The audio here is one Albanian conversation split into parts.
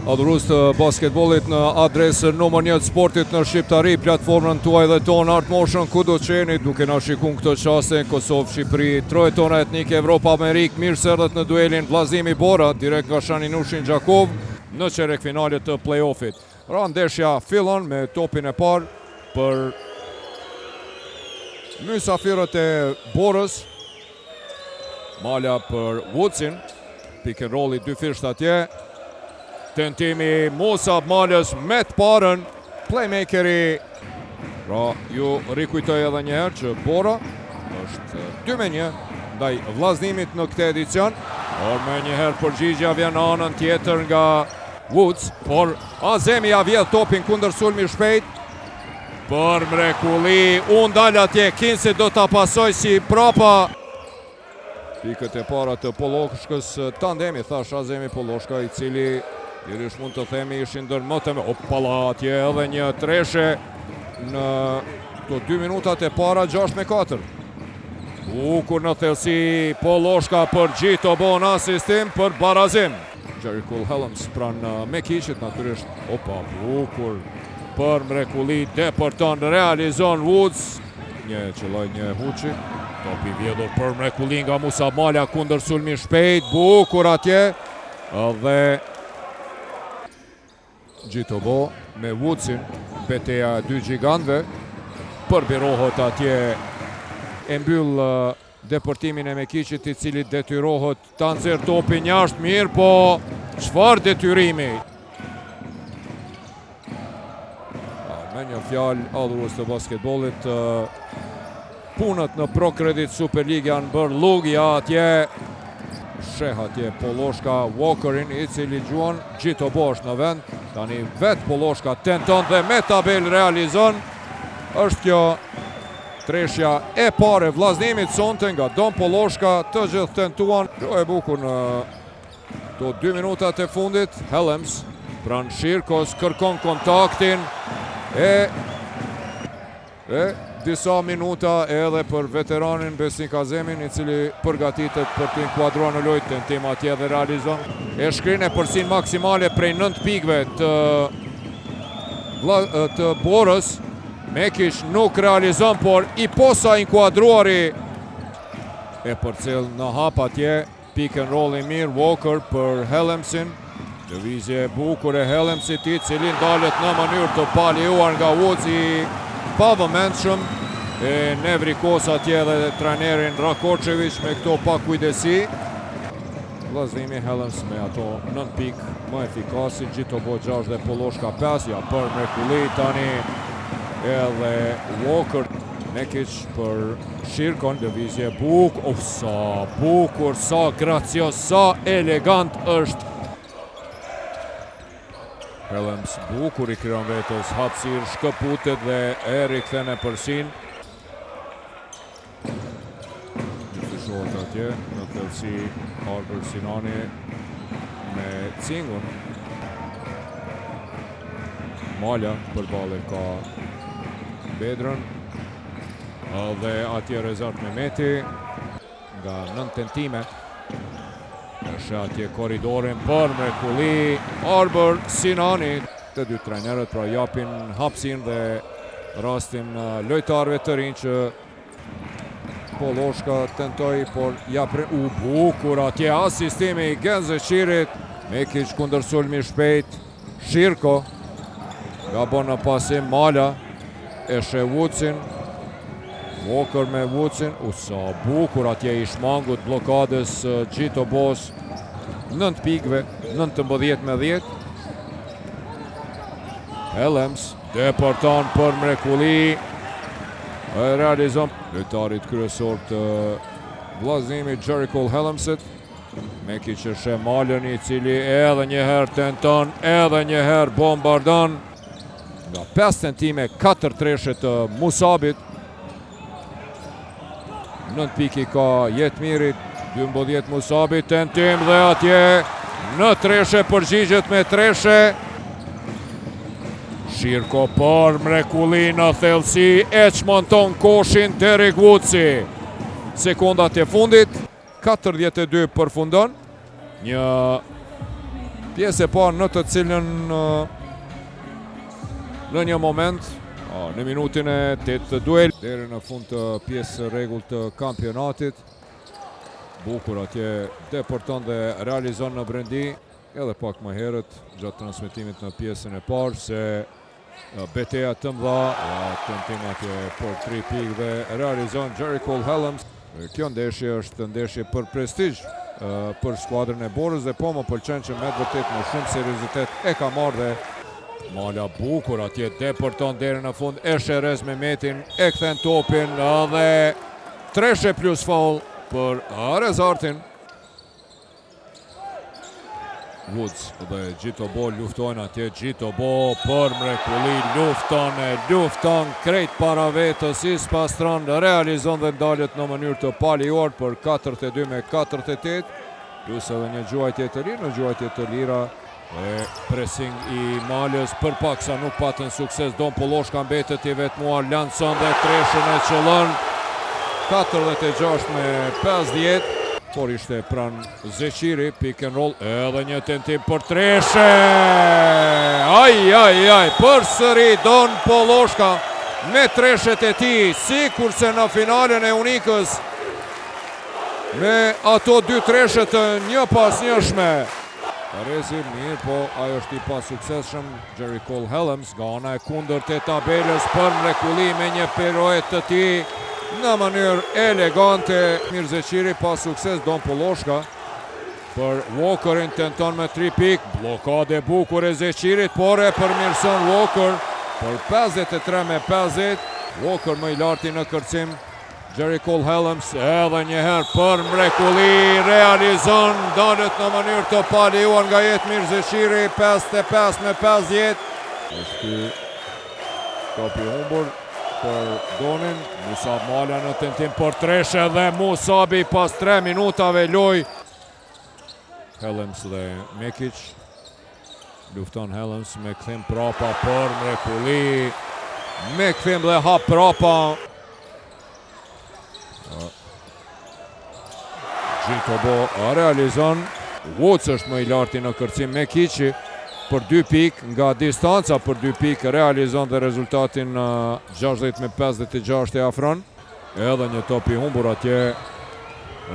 Adhurus të basketbollit në adresën numër 1 të sportit në Shqiptari, platformën tuaj dhe tonë Art Motion, ku do të qeni duke na shikun këtë qaste Kosovë-Shqipëri, troje tona etnike Evropa-Amerikë, mirë se erdhët në duelin Vllaznimi Bora, direkt nga Shani Nushin Gjakov, në çerek finalet të play-offit. Ra ndeshja fillon me topin e parë për mysafirët e Borës, Mala për Woodsin, pick and rolli dy fisht atje, tentimi Musab Malës me të parën, playmakeri, pra ju rikujtoj edhe njëherë që Bora është 2-1 ndaj Vllaznimit në këtë edicion, por me njëherë përgjigja vjen anën tjetër nga Woods, por Azemi ja vjedh topin kundër sulmi shpejt, për mrekulli, unë dal atje, Kinsi do ta pasoj si prapa. Pikët e para të Polloshkës, tandemi, thash Azemi Polloshka, i cili dirish mund të themi ishin ndërmëtëm, opala atje edhe një treshe në këto 2 minutat e para 6-4. Bukur në thellësi, Polloshka për Gjito bon asistim për barazim. Jericho Helms pran Mekiqit natyrisht, opa, bukur për mrekulli, depërton, realizon Woods, një qëlloj një Huçi, topi vjedhur për mrekulli nga Musab Mala kundër sulmi shpejt, bukur atje, dhe Gjito Bo me Woodsin, beteja dy gjigantëve, përbirohet atje, e mbyll depërtimin e Mekiqit, i cili detyrohet ta nxjerr topin jashtë, mirë, po çfarë detyrimi? Me një fjalë, adhurus të basketbollit, punët në Pro Credit Superlig janë bërë lugja atje, sheh atje Polloshka Walkerin, i cili gjuan, Gjito Bo është në vend, tani vetë Polloshka tenton dhe me tabel realizon. Është kjo treshja e pare Vllaznimit sonte nga Don Polloshka, të gjithë tentuan. Jo e bukur në to 2 minutat e fundit. Helms pran Shirkos kërkon kontaktin e disa minuta edhe për veteranin Besnik Azemin, i cili përgatitet për të inkuadruar në lojë, tentim atje dhe realizon. E shkrin e përsin maksimale prej 9 pikëve të Borës. Mekiq nuk realizon, por i posa inkuadruari e përcjell në hap atje, pick and roll i mirë, Walker për Helmsin, lëvizje bukur e Helmsit, i cili ndalet në mënyrë të paljuar nga Woods, i pavëmendshëm, e nevrikos atje dhe trajnerin Rakočević me këto pa kujdesi. Vllaznimi Helms me ato 9 pikë më efikasi, Gjito Bo 6 dhe Polloshka 5, ja për mrekulli tani edhe Walker. Mekiq për Shirkon, lëvizje sa bukur, sa gracios, sa elegant është. Helms bukur i krijon vetes hapësirë, shkëputet dhe e rikthen e përsin. Gjithëshohet atje, në thellësi Arber Sinani me Cingun. Mala përballë ka Bedrën, dhe atje Rezart Mehmeti nga 9 tentime. Është atje korridorin për mrekulli, Arber Sinani. Të dy trajnerët pra japin hapësinë dhe rastin lojtarëve të rinj që Polloshka tentoi, por bukur atje asistimi i Genzeqirit. Mekiq kundër sulmi shpejt, Shirko gabon në pasim, Mala e sheh Woodsin, Walker me Woodsin, sa bukur atje i shmangut blokadës Gjito Bos, 9 pikëve, 19-10. Helms depërton për mrekulli, realizon lojtarit kryesor të Vllaznimit, Jericho Helmsit. Mekiq që sheh Malën, i cili edhe njëherë tenton, edhe njëherë bombardon. Nga 5 tentime, 4 treshe të Musabit. 9 piki ka Jetmirit, 12 Musabit, tentim dhe atje në treshe, përgjigjet me treshe. Shirko për mrekulli në thellësi, e çmonton koshin Derek Woodsi. Sekundat e fundit, 42 përfundon. Një Pjesë e parë në të cilën në një moment, në minutin e 8 duel, deri në fund të pjesë rregull të kampionatit. Bukur atje deporton dhe realizon në brendi, edhe pak më herët gjatë transmetimit në pjesën e parë se betejë të mëdha, tentim atje për 3 pikë dhe realizon Jerry Cole Helms. Kjo ndeshje është ndeshje për prestigj për skuadrën e Borës dhe po më pëlqen që me vërtet me shumë seriozitet e ka marrë dhe Mala bukur atje deporton deri në fund, e Sherez Mehmetin e kthen topin dhe treshe plus foul për Rezartin. Woods dhe Gjitobo luftojnë atje, Gjitobo për mrekulli, lufton krejt para vetës, Ispastran realizon dhe ndalet në mënyrë të paljuar për 42-48, plus edhe një gjuajtje të lirë, në gjuajtje të lira e pressing i Malës, për paksa nuk patën sukses, Don Polloshka mbetet i vetmuar, Lanson dhe treshën e qëllën, 46-50. Por ishte pran Zeqiri, pick and roll, edhe një tentim për treshe. Aj, përsëri Don Polloshka me treshet e tij, sikurse në finalen e Unikës me ato 2 treshe të një pas njëshme. Rezi mirë, po ajo është i pa suksesshëm. Jerry Cole Helms nga ana e kundërt të tabelës për mrekulli me një piruet të tij në mënyrë elegante. Mirë Zeqiri pa sukses, Don Polloshka për Walkerin tenton me 3 pikë, blokade bukur e Zeqirit, por e përmirëson Walker për 53-50. Walker më i larti në kërcim, Jerry Cole Helms edhe njëherë për mrekulli, realizon, dalet në mënyrë të paljuar nga jetë Mirë Zeqiri, 55-50. Është topi humbur për Donin, Musab Mala në tentim për treshe dhe Musabi pas 3 minutave loj. Helms dhe Mekic, lufton Helms me kthim prapa për mrekulli, me kthim dhe hap prapa. Gjitobo realizon, Woods është më i larti në kërcim, Mekici për 2 pikë nga distanca, për 2 pikë realizon dhe rezultatin 60-56 e afron. Edhe një top i humbur atje,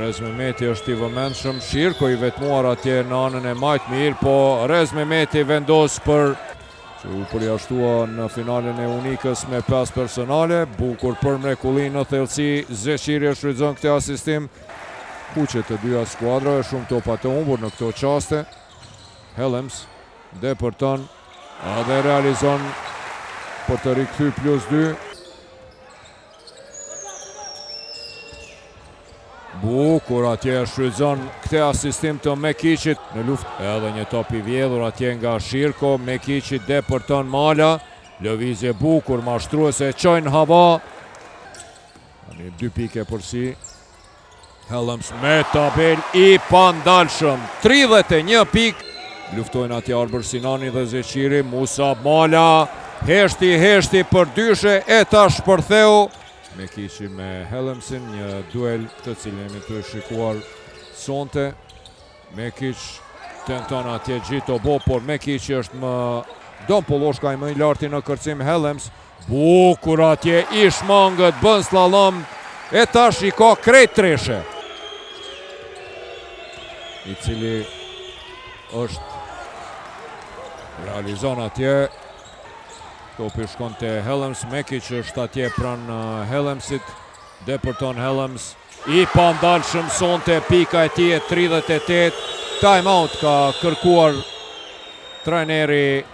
Rez Mehmeti është i vëmendshëm, Shirko i vetmuar atje në anën e majt mirë, po Rez Mehmeti vendos për që u përjashtua në finalen e Unikës me 5 personale. Bukur për mrekulli në thellësi, Zeqiri shfrytëzon këtë asistim. Kuqe të dyja skuadrave, shumë topa të humbur në këto qaste. Helms deporton dhe realizon për të rikthy +2. Bukur atje shfrytëzon këtë asistim të Mekicit në luftë. Edhe një top i vjedhur atje nga Shirko, Mekici deporton Mala, lëvizje bukur, mashtruese çojnë hava. Tani 2 pike për si. Helms me tabel i pandalshëm, 31 pikë. Luftojnë atje Arbër Sinani dhe Zeqiri, Musab Mala, heshti për dyshe e ta shpërtheu. Mekici me Helmsin, një duel të cilin jemi të shikuar sonte. Mekic tenton atje Gjitobo, por Mekici është më Don Polloshka i më i larti në kërcim. Helms, bukur atje, i shmangët, bën slalom, e tash i ka krejt treshe, i cili është realizon atje. Topi shkon te Helms, Mekic është atje pran Helmsit, deporton Helms, i pandalshëm sonte, pika e tij 38. Time-out ka kërkuar trajneri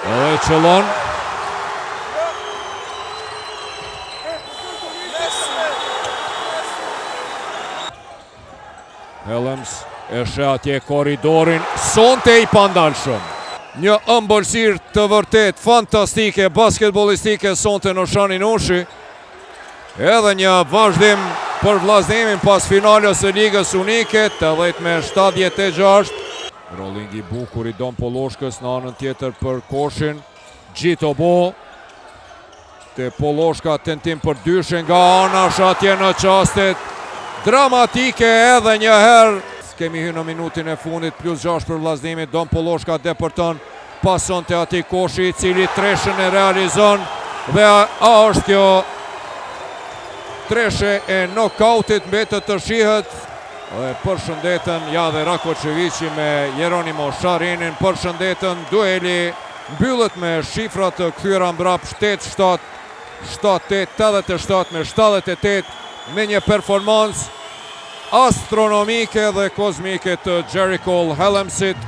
edhe qëllon. Helms e shë atje korridorin, sonte i pandalshëm. Një ëmbëlsirë të vërtet fantastike, basketbolistike sonte në Shanin Ushi. Edhe një vazhdim për vllaznimin pas finales së Ligës Unike, 80-76. Rolling i bukur i Don Polloshkës në anën tjetër për Koshin. Gjitobo, te Polloshka tentim për dyshe nga anash atje në qastet dramatike, edhe një herë kemi hyrë në minutin e fundit, plus 6 për vllaznimin. Don Polloshka depërton, pason të ati Koshi, i cili treshën e realizon, dhe a është kjo treshe e nokautit, mbetet të shihet. Dhe përshëndetën ja dhe Rakočevići me Jeronimo Sharinin, përshëndetën, dueli mbyllet me shifra të kthyer mbrap 8-7, 7-8, 87 me 78, me një performancë astronomike dhe kozmike të Jericho Hellemsit.